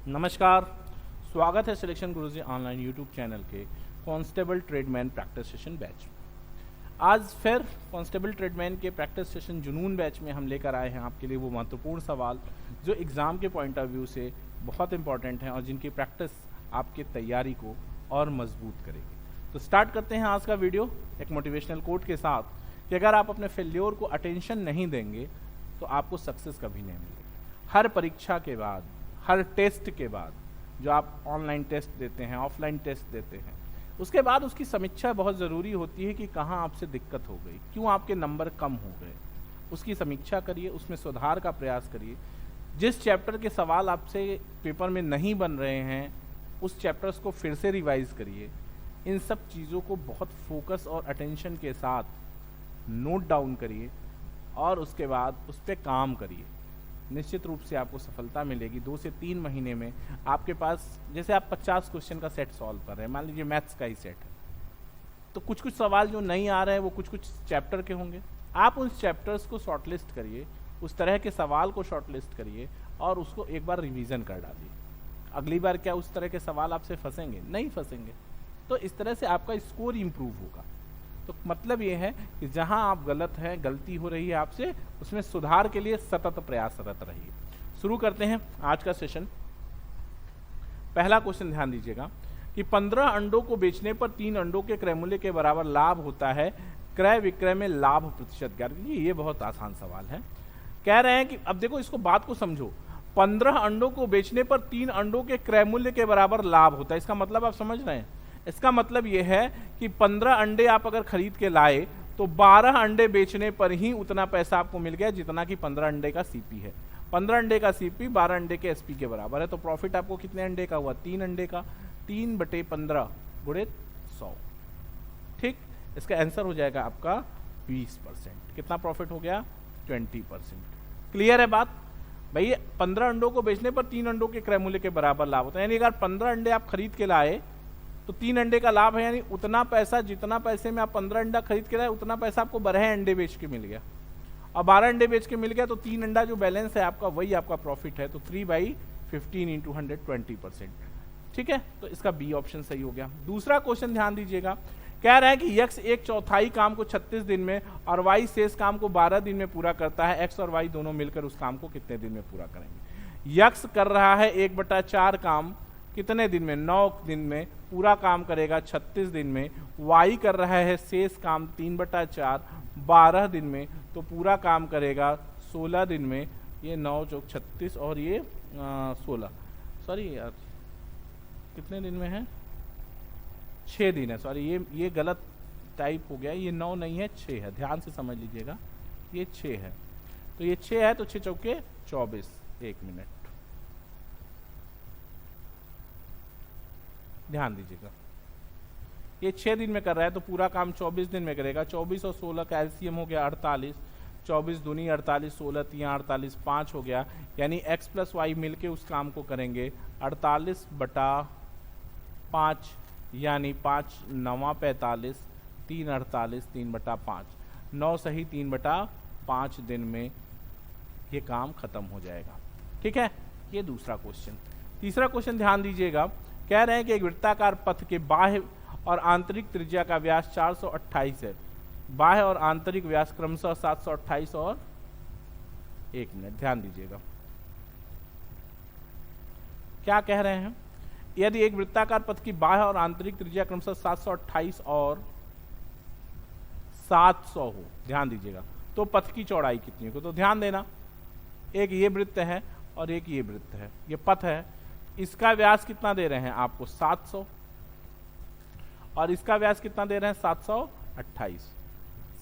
नमस्कार, स्वागत है सिलेक्शन गुरुजी ऑनलाइन यूट्यूब चैनल के constable tradesman practice session batch. आज फिर कांस्टेबल ट्रेडमैन के प्रैक्टिस सेशन जुनून बैच में हम लेकर आए हैं आपके लिए वो महत्वपूर्ण सवाल जो एग्ज़ाम के पॉइंट ऑफ व्यू से बहुत इंपॉर्टेंट हैं और जिनकी प्रैक्टिस आपकी तैयारी को और मजबूत करेगी। तो स्टार्ट करते हैं आज का वीडियो एक मोटिवेशनल कोट के साथ कि अगर आप अपने फेल्योर को अटेंशन नहीं देंगे तो आपको सक्सेस कभी नहीं मिलेगी। हर परीक्षा के बाद, हर टेस्ट के बाद, जो आप ऑनलाइन टेस्ट देते हैं, ऑफलाइन टेस्ट देते हैं, उसके बाद उसकी समीक्षा बहुत ज़रूरी होती है कि कहाँ आपसे दिक्कत हो गई, क्यों आपके नंबर कम हो गए। उसकी समीक्षा करिए, उसमें सुधार का प्रयास करिए। जिस चैप्टर के सवाल आपसे पेपर में नहीं बन रहे हैं उस चैप्टर्स को फिर से रिवाइज करिए। इन सब चीज़ों को बहुत फोकस और अटेंशन के साथ नोट डाउन करिए और उसके बाद उस पर काम करिए। निश्चित रूप से आपको सफलता मिलेगी। 2 से 3 महीने में आपके पास, जैसे आप 50 क्वेश्चन का सेट सॉल्व कर रहे हैं, मान लीजिए मैथ्स का ही सेट है, तो कुछ कुछ सवाल जो नहीं आ रहे हैं वो कुछ कुछ चैप्टर के होंगे। आप उन चैप्टर्स को शॉर्टलिस्ट करिए, उस तरह के सवाल को शॉर्टलिस्ट करिए और उसको एक बार रिवीजन कर डालिए। अगली बार क्या उस तरह के सवाल आपसे फंसेंगे? नहीं फंसेंगे। तो इस तरह से आपका स्कोर इम्प्रूव होगा। तो मतलब ये है कि जहां आप गलत हैं, गलती हो रही है आपसे, उसमें सुधार के लिए सतत प्रयासरत रहिए। शुरू करते हैं आज का सेशन। पहला क्वेश्चन ध्यान दीजिएगा कि 15 अंडों को बेचने पर 3 अंडों के क्रय मूल्य के बराबर लाभ होता है, क्रय विक्रय में लाभ प्रतिशत ज्ञात कीजिए। ये बहुत आसान सवाल है। कह रहे हैं कि अब देखो, इसको बात को समझो। 15 अंडों को बेचने पर 3 अंडों के क्रय मूल्य के बराबर लाभ होता है। इसका मतलब आप समझ रहे हैं? इसका मतलब यह है कि 15 अंडे आप अगर खरीद के लाए तो 12 अंडे बेचने पर ही उतना पैसा आपको मिल गया जितना कि 15 अंडे का सीपी है। 15 अंडे का सीपी 12 अंडे के एसपी के बराबर है। तो प्रॉफिट आपको कितने अंडे का हुआ? 3 अंडे का। 3/15 गुणे 100। ठीक, इसका आंसर हो जाएगा आपका 20%। कितना प्रॉफिट हो गया? 20%। क्लियर है बात भाई? 15 अंडों को बेचने पर 3 अंडों के क्रय मूल्य के बराबर लाभ होता है। यानी अगर 15 अंडे आप खरीद के लाए तो 3 अंडे का लाभ है, यानी उतना पैसा, जितना पैसे में आप 15 अंडा खरीद के लाए उतना पैसा आपको 12 अंडे बेच के मिल गया। और 12 अंडे बेच के मिल गया तो 3 अंडा जो बैलेंस है आपका, वही आपका प्रॉफिट है। तो 3/15 × 100 20%। ठीक है, तो इसका बी ऑप्शन सही हो गया। दूसरा क्वेश्चन ध्यान दीजिएगा। कह रहा है कि यक्स 1/4 काम को 36 दिन में और वाई शेष काम को 12 दिन में पूरा करता है। एक्स और वाई दोनों मिलकर उस काम को कितने दिन में पूरा करेंगे? यक्स कर रहा है 1/4 काम कितने दिन में? 9 दिन में। पूरा काम करेगा 36 दिन में। वाई कर रहा है शेष काम 3/4 12 दिन में, तो पूरा काम करेगा 16 दिन में। ये 9 चौक 36 और ये 16, सॉरी यार कितने दिन में है? 6 दिन है। सॉरी, ये गलत टाइप हो गया। ये 9 नहीं है, 6 है। ध्यान से समझ लीजिएगा, ये 6 है। तो ये 6 है, तो 6 चौके 24। 1 मिनट ध्यान दीजिएगा। ये 6 दिन में कर रहा है तो पूरा काम 24 दिन में करेगा। 24 और 16 का एलसीएम हो गया 48। 24 दूनी 48, 16 तियां 48, 5 हो गया। यानी x + y मिलके उस काम को करेंगे 48/5, यानी 5 9 45, 3 48, 3/5, 9 सही 3/5 दिन में ये काम खत्म हो जाएगा। ठीक है, ये दूसरा क्वेश्चन। तीसरा क्वेश्चन ध्यान दीजिएगा। कह रहे हैं कि एक वृत्ताकार पथ के बाह्य और आंतरिक त्रिज्या का व्यास 428 है। बाह्य और आंतरिक व्यास क्रमशः 728 और 1 मिनट ध्यान दीजिएगा। क्या कह रहे हैं? यदि एक वृत्ताकार पथ की बाह्य और आंतरिक त्रिज्या क्रमशः 728 और 700 हो, ध्यान दीजिएगा, तो पथ की चौड़ाई कितनी होगी? तो ध्यान देना, एक ये वृत्त है और एक ये वृत्त है, ये पथ है। इसका व्यास कितना दे रहे हैं आपको? 700। और इसका व्यास कितना दे रहे हैं? 728।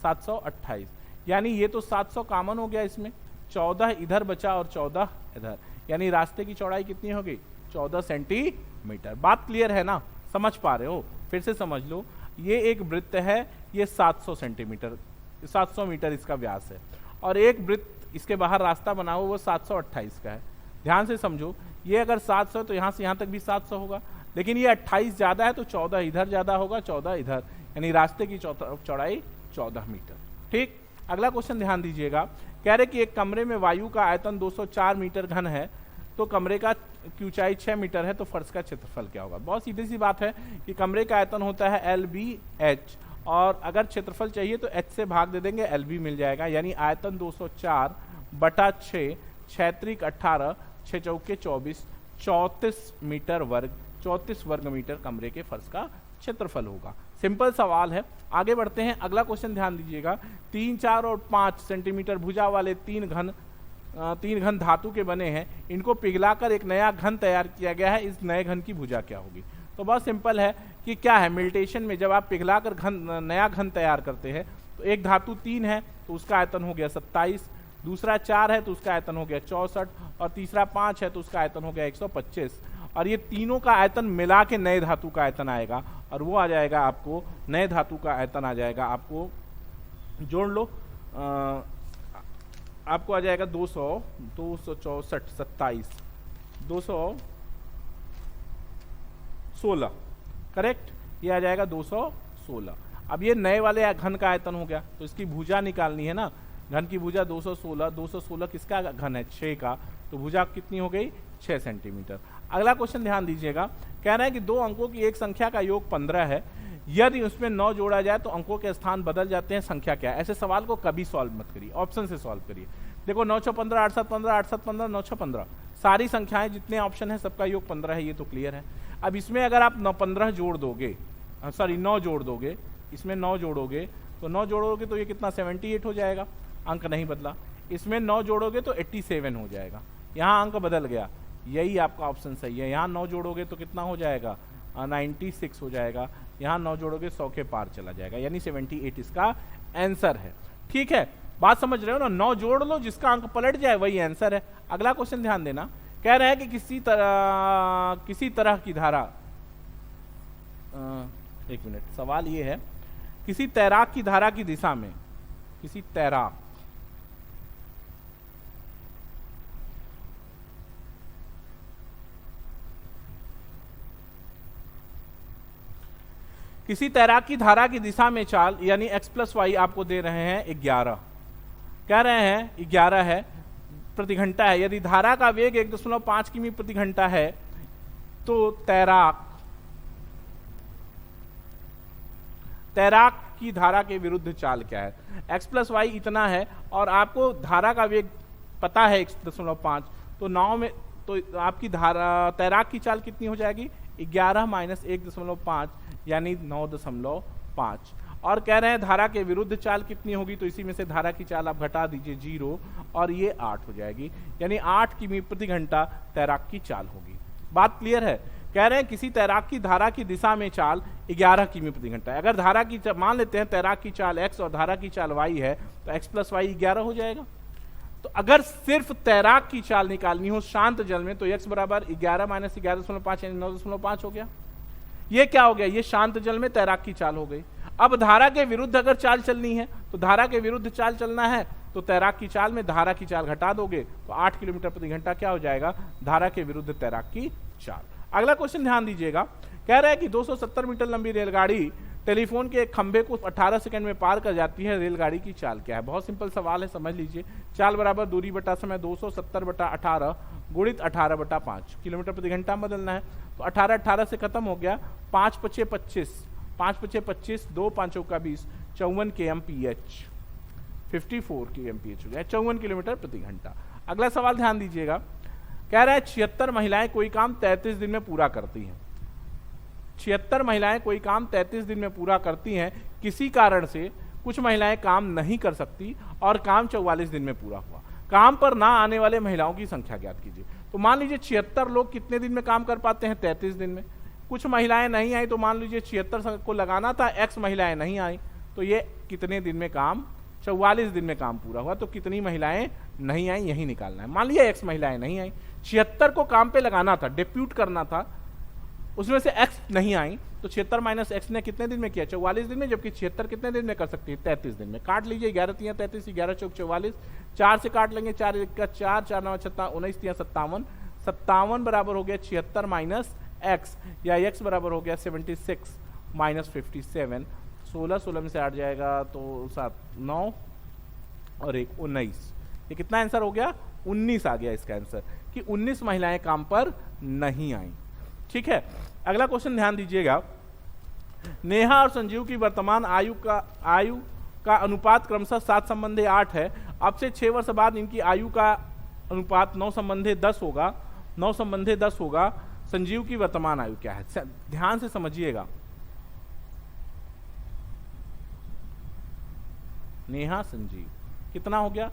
728, यानी ये तो 700 कॉमन हो गया इसमें, 14 इधर बचा और 14 इधर, यानी रास्ते की चौड़ाई कितनी होगी? 14 सेंटीमीटर। बात क्लियर है ना? समझ पा रहे हो? फिर से समझ लो। ये एक वृत्त है, ये 700 सेंटीमीटर, 700 मीटर इसका व्यास है, और एक वृत्त इसके बाहर रास्ता बना हुआ वो 728 का है। ध्यान से समझो, ये अगर 700 तो यहाँ से यहाँ तक भी 700 होगा, लेकिन ये 28 ज़्यादा है तो 14 इधर ज़्यादा होगा, 14 इधर, यानी रास्ते की चौड़ाई 14 मीटर। ठीक, अगला क्वेश्चन ध्यान दीजिएगा। कह रहे कि एक कमरे में वायु का आयतन 204 मीटर घन है, तो कमरे का की ऊंचाई 6 मीटर है, तो फर्श का क्षेत्रफल क्या होगा। बहुत सीधी सी बात है कि कमरे का आयतन होता है LBH, और अगर क्षेत्रफल चाहिए तो h से भाग दे देंगे, LB मिल जाएगा। यानी आयतन 204/6, 6 18, 6 चौके 24, 34 मीटर वर्ग, 34 वर्ग मीटर कमरे के फर्श का क्षेत्रफल होगा। सिंपल सवाल है। आगे बढ़ते हैं, अगला क्वेश्चन ध्यान दीजिएगा। 3, 4 और 5 सेंटीमीटर भुजा वाले तीन घन धातु के बने हैं, इनको पिघलाकर एक नया घन तैयार किया गया है, इस नए घन की भुजा क्या होगी। तो बहुत सिंपल है कि क्या है, मिल्टेशन में जब आप पिघलाकर नया घन तैयार करते हैं तो एक धातु 3 है तो उसका आयतन हो गया 27, दूसरा 4 है तो उसका आयतन हो गया 64, और तीसरा 5 है तो उसका आयतन हो गया 125, और ये तीनों का आयतन मिला के नए धातु का आयतन आएगा, और वो आ जाएगा आपको, नए धातु का आयतन आ जाएगा आपको, जोड़ लो, आपको आ जाएगा 264, 27, 216, करेक्ट, ये आ जाएगा 216। अब ये नए वाले घन का आयतन हो गया, तो इसकी भुजा निकालनी है ना, घन की भुजा 216 किसका घन है, 6 का, तो भुजा कितनी हो गई, 6 सेंटीमीटर। अगला क्वेश्चन ध्यान दीजिएगा, कह रहा है कि 2 अंकों की एक संख्या का योग 15 है, यदि उसमें 9 जोड़ा जाए तो अंकों के स्थान बदल जाते हैं, संख्या क्या है। ऐसे सवाल को कभी सॉल्व मत करिए, ऑप्शन से सॉल्व करिए। देखो 9 6 15, 8 7 15, 8 7 15, 9 6 15, सारी संख्याएं जितने ऑप्शन है सबका योग 15 है, ये तो क्लियर है। अब इसमें अगर आप 15 जोड़ दोगे, सॉरी 9 जोड़ दोगे, इसमें 9 जोड़ोगे तो 9 जोड़ोगे तो ये कितना 78 हो जाएगा, अंक नहीं बदला। इसमें 9 जोड़ोगे तो 87 हो जाएगा, यहाँ अंक बदल गया, यही आपका ऑप्शन सही है। यहाँ 9 जोड़ोगे तो कितना हो जाएगा, 96 हो जाएगा, यहाँ 9 जोड़ोगे 100 के पार चला जाएगा, यानी 78 इसका आंसर है। ठीक है, बात समझ रहे हो ना, 9 जोड़ लो, जिसका अंक पलट जाए वही आंसर है। अगला क्वेश्चन ध्यान देना, कह रहा है कि किसी तरह की धारा, एक मिनट, सवाल ये है, किसी तैराक की धारा की दिशा में, किसी तैराक की धारा की दिशा में चाल, यानी x + y आपको दे रहे हैं 11, कह रहे हैं 11 है, प्रति घंटा है। यदि धारा का वेग 1.5 किमी प्रति घंटा है तो तैराक की धारा के विरुद्ध चाल क्या है। x + y इतना है और आपको धारा का वेग पता है 1.5, तो नाव में तो आपकी तैराक की चाल कितनी हो जाएगी, 11 - 1.5 यानी 9.5, और कह रहे हैं धारा के विरुद्ध चाल कितनी होगी, तो इसी में से धारा की चाल आप घटा दीजिए 0, और ये 8 हो जाएगी, यानी 8 किमी प्रति घंटा तैराक की चाल होगी। बात क्लियर है। कह रहे हैं किसी तैराक की धारा की दिशा में चाल 11 किमी प्रति घंटा है। अगर धारा की मान लेते हैं तैराक की चाल x और धारा की चाल y है, तो x + y 11 हो जाएगा। तो अगर सिर्फ तैराक की चाल निकालनी हो शांत जल में, तो x = 11 - 11.5 यानी 9.5 हो गया। ये क्या हो गया, ये शांत जल में तैराक की चाल हो गई। अब धारा के विरुद्ध अगर चाल चलनी है, तो धारा के विरुद्ध चाल चलना है तो तैराक की चाल में धारा की चाल घटा दोगे तो 8 किलोमीटर प्रति घंटा क्या हो जाएगा, धारा के विरुद्ध तैराक की चाल। अगला क्वेश्चन ध्यान दीजिएगा, कह रहा है कि 270 मीटर लंबी रेलगाड़ी टेलीफोन के एक खंभे को 18 सेकंड में पार कर जाती है, रेलगाड़ी की चाल क्या है। बहुत सिंपल सवाल है, समझ लीजिए। चाल बराबर दूरी बटा समय 270/18 गुणित 18/5 किलोमीटर प्रति घंटा में बदलना है। तो 18 से खत्म हो गया, 5 × 5 = 25, 5 × 5 = 25, 2 × 5 = 20, 54 kmph, 54 kmph हो गया, 54 किलोमीटर प्रति घंटा। अगला सवाल ध्यान दीजिएगा, कह रहा है 76 महिलाएं कोई काम 33 दिन में पूरा करती हैं। 76 महिलाएं कोई काम 33 दिन में पूरा करती हैं, किसी कारण से कुछ महिलाएं काम नहीं कर सकती और काम 44 दिन में पूरा हुआ। काम पर ना आने वाले महिलाओं की संख्या ज्ञात कीजिए। तो मान लीजिए 76 लोग कितने दिन में काम कर पाते हैं, 33 दिन में। कुछ महिलाएं नहीं आई, तो मान लीजिए 76 को लगाना था, x महिलाएं नहीं आई, तो ये कितने दिन में काम, 44 दिन में काम पूरा हुआ। तो कितनी महिलाएं नहीं आई यही निकालना है। मान लिया x महिलाएं नहीं आई, 76 को काम पे लगाना था, डिप्यूट करना था, उसमें से x नहीं आई, तो 76 - x ने कितने दिन में किया, 44 दिन में, जबकि 76 कितने दिन में कर सकती है, 33 दिन में। काट लीजिए, 11 × 3 = 33, 11 × 4 = 44, 4 से काट लेंगे, 4 × 1 = 4, 4 × 9 = 19, 3 × 57, 57 बराबर हो गया 76 - x, या x बराबर हो गया 76 - 57, 16 में से 8 जाएगा तो 7 9 और 1 19, ये कितना आंसर हो गया, 19 आ गया इसका आंसर, कि 19 महिलाएं काम पर नहीं आई। ठीक है, अगला क्वेश्चन ध्यान दीजिएगा। नेहा और संजीव की वर्तमान आयु का अनुपात क्रमशः 7:8 है। अब से 6 वर्ष बाद इनकी आयु का अनुपात 9:10 होगा। 9:10 होगा। संजीव की वर्तमान आयु क्या है, ध्यान से समझिएगा। नेहा संजीव कितना हो गया,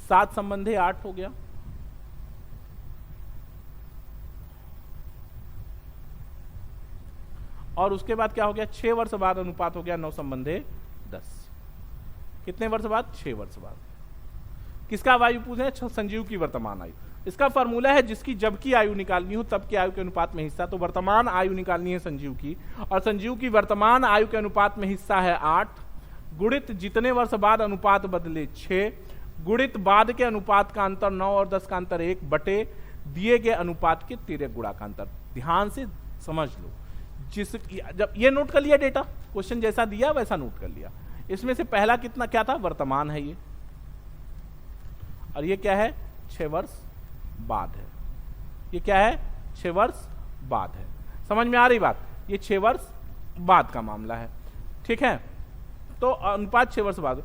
7:8 हो गया। और उसके बाद क्या हो गया, 6 वर्ष बाद अनुपात हो गया 9:10। कितने वर्ष बाद, 6 वर्ष बाद। किसका आयु पूछे, संजीव की वर्तमान आयु। इसका फॉर्मूला है जिसकी जब की आयु निकालनी हो तब की आयु के अनुपात में हिस्सा। तो वर्तमान आयु निकालनी है संजीव की, और संजीव की वर्तमान आयु के अनुपात में हिस्सा है 8, गुणित जितने वर्ष बाद अनुपात बदले 6, गुणित बाद के अनुपात का अंतर 9 और 10 का अंतर 1 बटे दिए गए अनुपात के तिर्यक गुणा का अंतर। ध्यान से समझ लो, जब ये नोट कर लिया डेटा, क्वेश्चन जैसा दिया वैसा नोट कर लिया। इसमें से पहला कितना क्या था, वर्तमान है ये, और ये क्या है, 6 वर्ष बाद है। ये क्या है, 6 वर्ष बाद है। समझ में आ रही बात, ये 6 वर्ष बाद का मामला है। ठीक है, तो अनुपात 6 वर्ष बाद।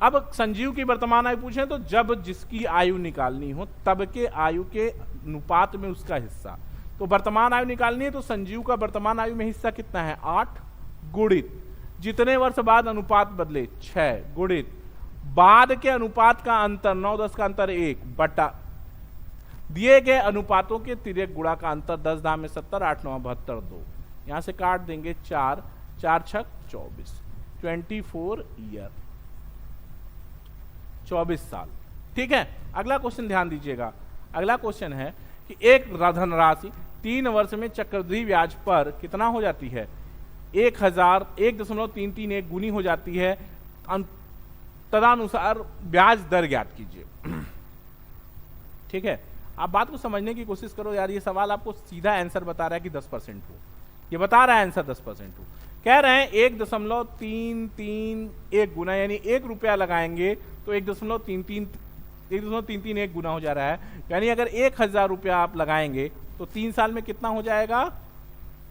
अब संजीव की वर्तमान आयु पूछे तो जब जिसकी आयु निकालनी हो तब के आयु के अनुपात में उसका हिस्सा। तो वर्तमान आयु निकालनी है तो संजीव का वर्तमान आयु में हिस्सा कितना है, 8, गुणित जितने वर्ष बाद अनुपात बदले 6, गुणित बाद के अनुपात का अंतर 9 10 का अंतर 1 बटा दिए गए अनुपातों के तिर्यक गुणा का अंतर 10 दाम में 70 8 9 72 2। यहां से काट देंगे 4 4 6 24, 24 ईयर, 24 साल। ठीक है, अगला क्वेश्चन ध्यान दीजिएगा। अगला क्वेश्चन है कि एक धनराशि 3 वर्ष में चक्रवृद्धि ब्याज पर कितना हो जाती है, 1,331 गुनी हो जाती है। तदनुसार ब्याज दर ज्ञात कीजिए। ठीक है, आप बात को समझने की कोशिश करो यार। ये सवाल आपको सीधा आंसर बता रहा है कि 10% हो, ये बता रहा है आंसर 10% हो। कह रहे हैं 1.331 गुना, यानी 1 रुपया लगाएंगे तो 1.331 गुना हो जा रहा है। यानी अगर 1,000 रुपया आप लगाएंगे तो 3 साल में कितना हो जाएगा,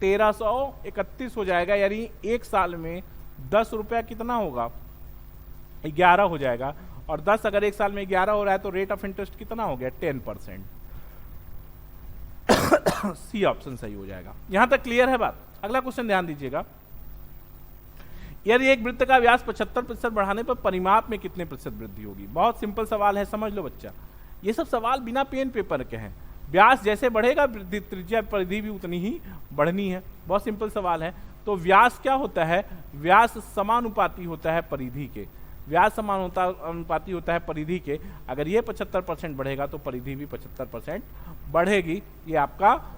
1331 हो जाएगा। यानी 1 साल में 10 रुपया कितना होगा, 11 हो जाएगा। और 10 अगर 1 साल में 11 हो रहा है तो रेट ऑफ इंटरेस्ट कितना हो गया, 10%। सी ऑप्शन सही हो जाएगा। यहां तक क्लियर है बात। अगला क्वेश्चन ध्यान दीजिएगा। यदि एक वृत्त का व्यास 75% बढ़ाने पर परिमाप में कितने प्रतिशत वृद्धि होगी। बहुत सिंपल सवाल है, समझ लो बच्चा। ये सब सवाल बिना पेन पेपर के हैं। व्यास जैसे बढ़ेगा त्रिज्या परिधि भी उतनी ही बढ़नी है। बहुत सिंपल सवाल है। तो व्यास क्या होता है, व्यास समानुपाती होता है परिधि के। व्यास समानुपाती होता है परिधि के। अगर ये 75% बढ़ेगा तो परिधि भी 75% बढ़ेगी। ये आपका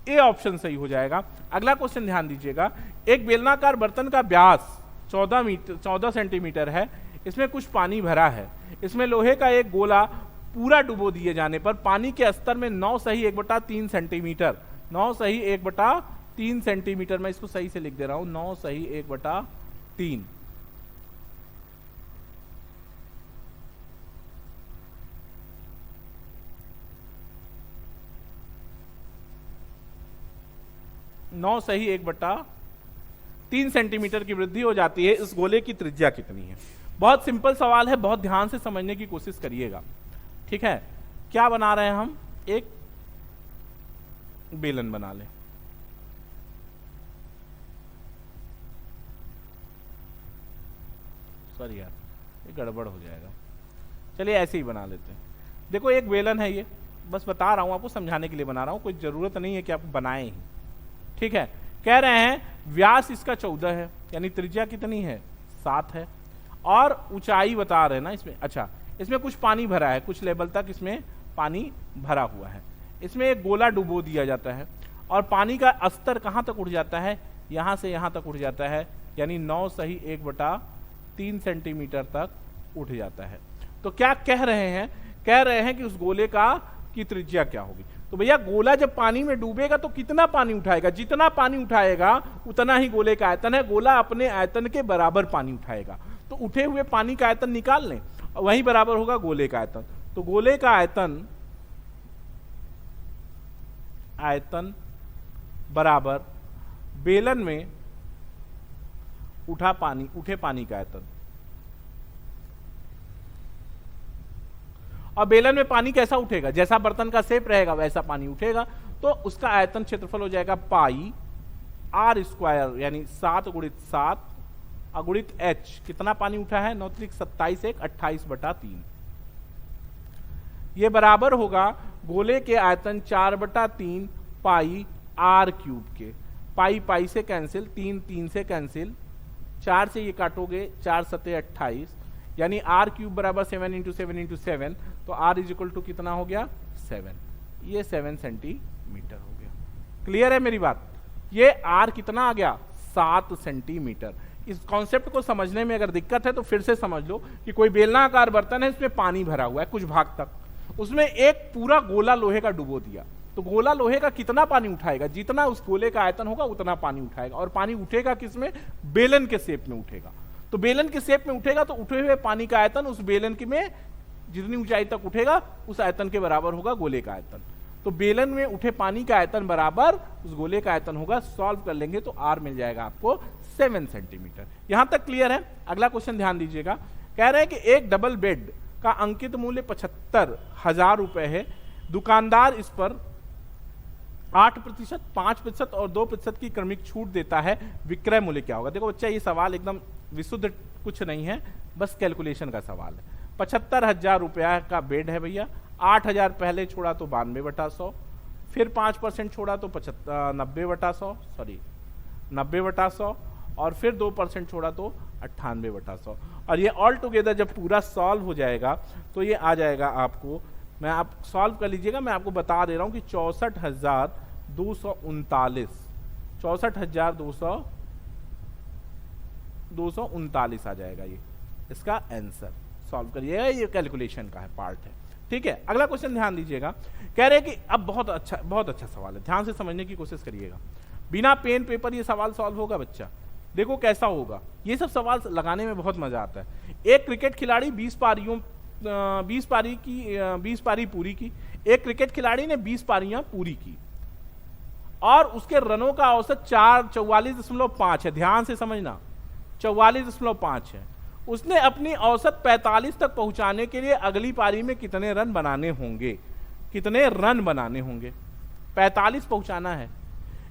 ए ऑप्शन सही हो जाएगा। अगला क्वेश्चन ध्यान दीजिएगा। एक बेलनाकार बर्तन का व्यास 14 सेंटीमीटर है। इसमें कुछ पानी भरा है। इसमें लोहे का एक गोला पूरा डुबो दिए जाने पर पानी के स्तर में 9 सही 1/3 सेंटीमीटर, 9 सही 1/3 सेंटीमीटर, मैं इसको सही से लिख दे रहा हूं, 9 सही 1/3, 9 सही 1/3 सेंटीमीटर की वृद्धि हो जाती है। इस गोले की त्रिज्या कितनी है। बहुत सिंपल सवाल है, बहुत ध्यान से समझने की कोशिश करिएगा। ठीक है, क्या बना रहे हैं हम, एक बेलन बना लें। सॉरी यार, ये गड़बड़ हो जाएगा। चलिए ऐसे ही बना लेते हैं। देखो एक बेलन है, ये बस बता रहा हूं आपको, समझाने के लिए बना रहा हूं, कोई जरूरत नहीं है कि आप बनाएं ही। ठीक है, कह रहे हैं व्यास इसका 14 है, यानी त्रिज्या कितनी है, 7 है, और ऊंचाई बता रहे हैं ना इसमें। अच्छा, इसमें कुछ पानी भरा है, कुछ लेवल तक इसमें पानी भरा हुआ है। इसमें एक गोला डुबो दिया जाता है और पानी का स्तर कहां तक उठ जाता है, यहां से यहां तक उठ जाता है। यानी 9 सही 1/3 सेंटीमीटर तक उठ जाता है। तो क्या कह रहे हैं, कह रहे हैं कि उस गोले की त्रिज्या क्या होगी। तो भैया गोला जब पानी में डूबेगा तो कितना पानी उठाएगा, जितना पानी उठाएगा उतना ही गोले का आयतन है। गोला अपने आयतन के बराबर पानी उठाएगा, तो उठे हुए पानी का आयतन निकाल लें, वही बराबर होगा गोले का आयतन। तो गोले का आयतन बराबर बेलन में उठे पानी का आयतन। और बेलन में पानी कैसा उठेगा, जैसा बर्तन का शेप रहेगा वैसा पानी उठेगा, तो उसका आयतन क्षेत्रफल हो जाएगा पाई आर स्क्वायर, यानी 7 गुणित 7 अगुणित एच। कितना पानी उठा है, 9 त्रिक 27 1 28/3। ये बराबर होगा गोले के आयतन 4/3 पाई आर क्यूब के। पाई पाई से कैंसिल, 3 3 से कैंसिल, 4 से ये काटोगे 4 7 28, यानी आर क्यूब बराबर 7 × 7 × 7, तो आर इज इक्वल टू कितना हो गया 7। ये 7 सेंटीमीटर हो गया। क्लियर है मेरी बात। ये आर कितना आ गया 7 सेंटीमीटर। इस कॉन्सेप्ट को समझने में अगर दिक्कत है तो फिर से समझ लो कि कोई बेलनाकार बर्तन है, इसमें पानी भरा हुआ है कुछ भाग तक, उसमें एक पूरा गोला लोहे का डुबो दिया, तो गोला लोहे का कितना पानी उठाएगा, जितना उस गोले का आयतन होगा उतना पानी उठाएगा। और पानी उठेगा किसमें, बेलन के शेप में उठेगा। तो बेलन के शेप में उठेगा तो उठे हुए पानी का आयतन उस बेलन के में जितनी ऊंचाई तक उठेगा उस आयतन के बराबर होगा गोले का आयतन। तो बेलन में उठे पानी का आयतन बराबर उस गोले का आयतन होगा। सॉल्व कर लेंगे तो आर मिल जाएगा आपको 7 सेंटीमीटर। यहां तक क्लियर है। अगला क्वेश्चन ध्यान दीजिएगा। कह रहे हैं कि एक डबल बेड का अंकित मूल्य 75,000 रुपए है। दुकानदार इस पर 8%, 5% और 2% की क्रमिक छूट देता है। विक्रय मूल्य क्या होगा। देखो बच्चा, ये सवाल एकदम विशुद्ध कुछ नहीं है, बस कैलकुलेशन का सवाल है। 75,000 रुपया का बेड है भैया। 8,000 पहले छोड़ा तो 92/100, फिर 5% छोड़ा तो 90/100 और फिर 2% छोड़ा तो 98/100। और ये ऑल टुगेदर जब पूरा सॉल्व हो जाएगा तो ये आ जाएगा आपको, मैं आप सॉल्व कर लीजिएगा, मैं आपको बता दे रहा हूं कि 64,239 64,239 आ जाएगा। ये इसका आंसर सॉल्व करिएगा, ये कैलकुलेशन का है पार्ट है। ठीक है, अगला क्वेश्चन ध्यान दीजिएगा। कह रहे हैं कि अब बहुत अच्छा सवाल है, ध्यान से समझने की कोशिश करिएगा। बिना पेन पेपर ये सवाल सॉल्व होगा बच्चा। देखो कैसा होगा, ये सब सवाल लगाने में बहुत मजा आता है। एक क्रिकेट खिलाड़ी 20 पारी पूरी की। एक क्रिकेट खिलाड़ी ने 20 पारियां पूरी की और उसके रनों का औसत 44.5 है। ध्यान से समझना, 44.5 है। उसने अपनी औसत 45 तक पहुंचाने के लिए अगली पारी में कितने रन बनाने होंगे। 45 पहुंचाना है,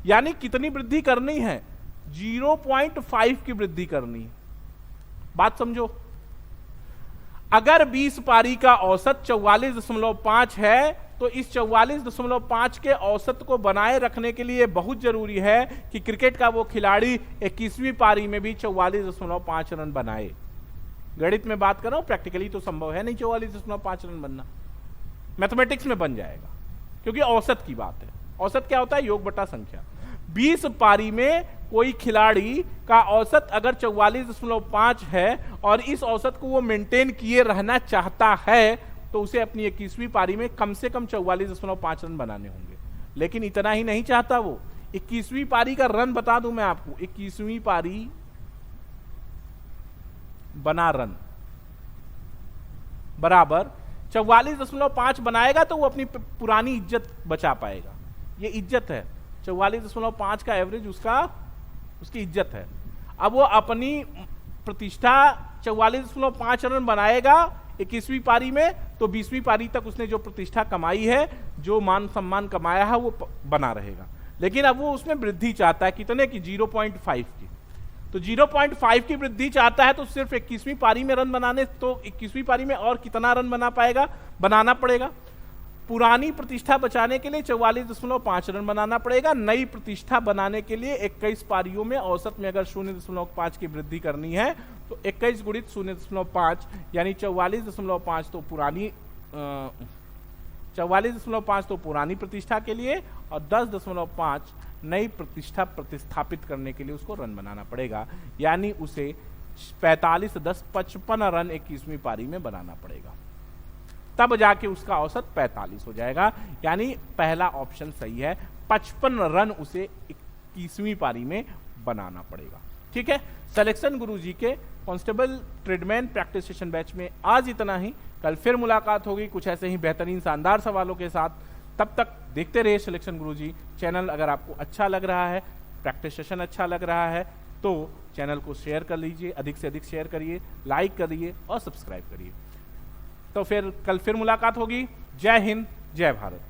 यानी कितनी वृद्धि करनी है, 0.5 की वृद्धि करनी है। बात समझो, अगर 20 पारी का औसत 44.5 है तो इस 44.5 के औसत को बनाए रखने के लिए बहुत जरूरी है कि क्रिकेट का वो खिलाड़ी 21वीं पारी में भी 44.5 रन बनाए। गणित में बात कर रहा हूं, प्रैक्टिकली तो संभव है नहीं 44.5 रन बनना, मैथमेटिक्स में बन जाएगा क्योंकि औसत की बात है। औसत क्या होता है, योग बटा संख्या। 20 पारी में कोई खिलाड़ी का औसत अगर 44.5 है और इस औसत को वो मेंटेन किए रहना चाहता है तो उसे अपनी 21वीं पारी में कम से कम 44.5 रन बनाने होंगे। लेकिन इतना ही नहीं चाहता वो, 21वीं पारी का रन बता दूं मैं आपको, 21वीं पारी बना रन बराबर 44.5 बनाएगा तो वो अपनी पुरानी इज्जत बचा पाएगा। ये इज्जत है, 44.5 का एवरेज उसकी इज्जत है। अब वो अपनी प्रतिष्ठा 44.5 रन बनाएगा 21वीं पारी में, तो 20वीं पारी तक उसने जो प्रतिष्ठा कमाई है, जो मान सम्मान कमाया है, वो बना रहेगा। लेकिन अब वो उसमें वृद्धि चाहता है, कितने की, 0.5 की। तो 0.5 की वृद्धि चाहता है तो सिर्फ 21वीं पारी में रन बनाने, तो 21वीं पारी में और कितना रन बनाना पड़ेगा। पुरानी प्रतिष्ठा बचाने के लिए 44.5 रन बनाना पड़ेगा। नई प्रतिष्ठा बनाने के लिए 21 पारियों में औसत में अगर 0.5 की वृद्धि करनी है तो 21 गुणित 0.5 यानी 44.5 तो पुरानी 44.5 तो पुरानी प्रतिष्ठा के लिए और 10.5 नई प्रतिष्ठा प्रतिस्थापित करने के लिए उसको रन बनाना पड़ेगा। यानी उसे 55 रन 21वीं पारी में बनाना पड़ेगा, तब जाके उसका औसत 45 हो जाएगा। यानी पहला ऑप्शन सही है, 55 रन उसे 21वीं पारी में बनाना पड़ेगा। ठीक है, सिलेक्शन गुरुजी के constable tradesman practice session batch में आज इतना ही। कल फिर मुलाकात होगी कुछ ऐसे ही बेहतरीन शानदार सवालों के साथ। तब तक देखते रहिए सिलेक्शन गुरुजी चैनल। अगर आपको अच्छा लग रहा है, प्रैक्टिस सेशन अच्छा लग रहा है, तो चैनल को शेयर कर लीजिए, अधिक से अधिक शेयर करिए, लाइक करिए और सब्सक्राइब करिए। तो फिर कल फिर मुलाकात होगी। जय हिंद, जय भारत।